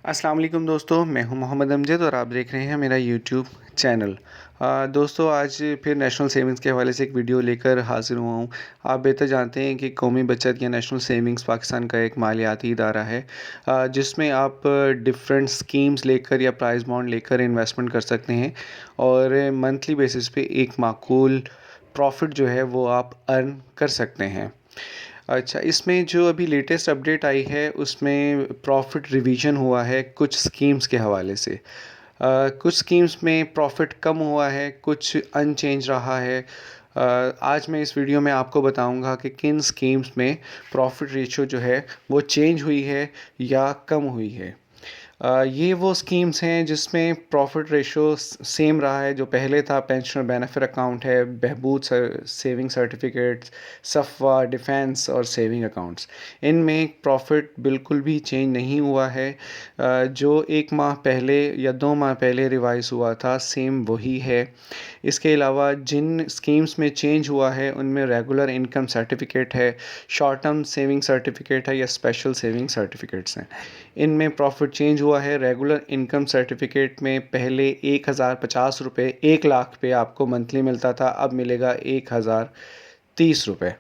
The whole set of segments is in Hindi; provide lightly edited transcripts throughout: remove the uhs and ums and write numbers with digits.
अस्सलाम वालेकुम दोस्तों, मैं हूं मोहम्मद अमजद और आप देख रहे हैं मेरा यूट्यूब चैनल। दोस्तों आज फिर नेशनल सेविंग्स के हवाले से एक वीडियो लेकर हाज़िर हुआ हूं। आप बेहतर जानते हैं कि कौमी बचत या नेशनल सेविंग्स पाकिस्तान का एक मालियाती इदारा है, जिसमें आप डिफरेंट स्कीम्स लेकर या प्राइस बॉन्ड लेकर इन्वेस्टमेंट कर सकते हैं और मंथली बेसिस पे एक माकूल प्रॉफिट जो है वो आप अर्न कर सकते हैं। अच्छा, इसमें जो अभी लेटेस्ट अपडेट आई है उसमें प्रॉफिट रिवीजन हुआ है कुछ स्कीम्स के हवाले से। कुछ स्कीम्स में प्रॉफिट कम हुआ है, कुछ अनचेंज रहा है। आज मैं इस वीडियो में आपको बताऊंगा कि किन स्कीम्स में प्रॉफिट रेशियो जो है वो चेंज हुई है या कम हुई है। ये वो स्कीम्स हैं जिसमें प्रॉफिट रेशो सेम रहा है जो पहले था। पेंशनर बेनिफिट अकाउंट है, बहबूद सेविंग सर्टिफिकेट, सफ़वा, डिफेंस और सेविंग अकाउंट्स। इनमें प्रॉफिट बिल्कुल भी चेंज नहीं हुआ है। जो एक माह पहले या 2 माह पहले रिवाइज़ हुआ था सेम वही है। इसके अलावा जिन स्कीम्स में चेंज हुआ है उनमें रेगुलर इनकम सर्टिफिकेट है, शॉर्ट टर्म सेविंग सर्टिफिकेट है या स्पेशल सेविंग सर्टिफिकेट्स हैं। इनमें प्रॉफिट चेंज हुआ है। रेगुलर इनकम सर्टिफिकेट में पहले 1050 रुपये 1 लाख पे आपको मंथली मिलता था, अब मिलेगा 1030 रुपये।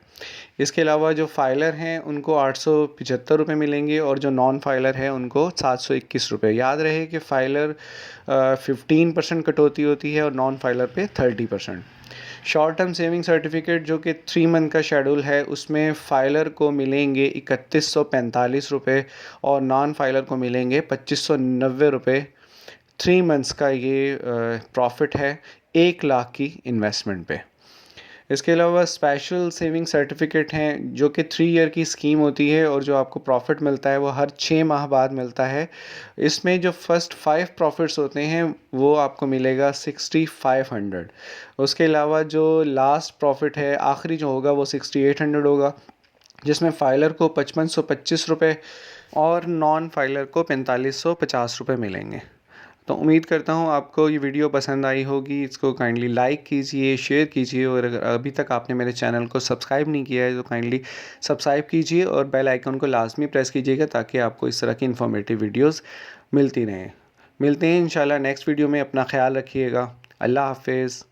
इसके अलावा जो फाइलर हैं उनको 875 रुपये मिलेंगे और जो नॉन फाइलर हैं उनको 721 रुपये। याद रहे कि फ़ाइलर 15% कटौती होती है और नॉन फाइलर पे 30%। शॉर्ट टर्म सेविंग सर्टिफिकेट जो कि 3 मंथ का शेड्यूल है उसमें फ़ाइलर को मिलेंगे 3145 रुपये और नॉन फाइलर को मिलेंगे 2590 रुपये। 3 मंथ्स का ये प्रॉफिट है 1 लाख की इन्वेस्टमेंट पे। इसके अलावा स्पेशल सेविंग सर्टिफिकेट हैं जो कि 3 ईयर की स्कीम होती है और जो आपको प्रॉफिट मिलता है वो हर 6 माह बाद मिलता है। इसमें जो फर्स्ट 5 प्रॉफिट्स होते हैं वो आपको मिलेगा 6500। उसके अलावा जो लास्ट प्रॉफिट है आखिरी जो होगा वो 6800 होगा, जिसमें फ़ाइलर को 5525 रुपये और नॉन फाइलर को 4550 रुपये मिलेंगे। तो उम्मीद करता हूँ आपको ये वीडियो पसंद आई होगी। इसको काइंडली लाइक कीजिए, शेयर कीजिए और अगर अभी तक आपने मेरे चैनल को सब्सक्राइब नहीं किया है तो काइंडली सब्सक्राइब कीजिए और बेल आइकन को लाजमी प्रेस कीजिएगा ताकि आपको इस तरह की इन्फॉर्मेटिव वीडियोस मिलती रहें। मिलते हैं इंशाल्लाह नेक्स्ट वीडियो में। अपना ख्याल रखिएगा। अल्लाह हाफिज़।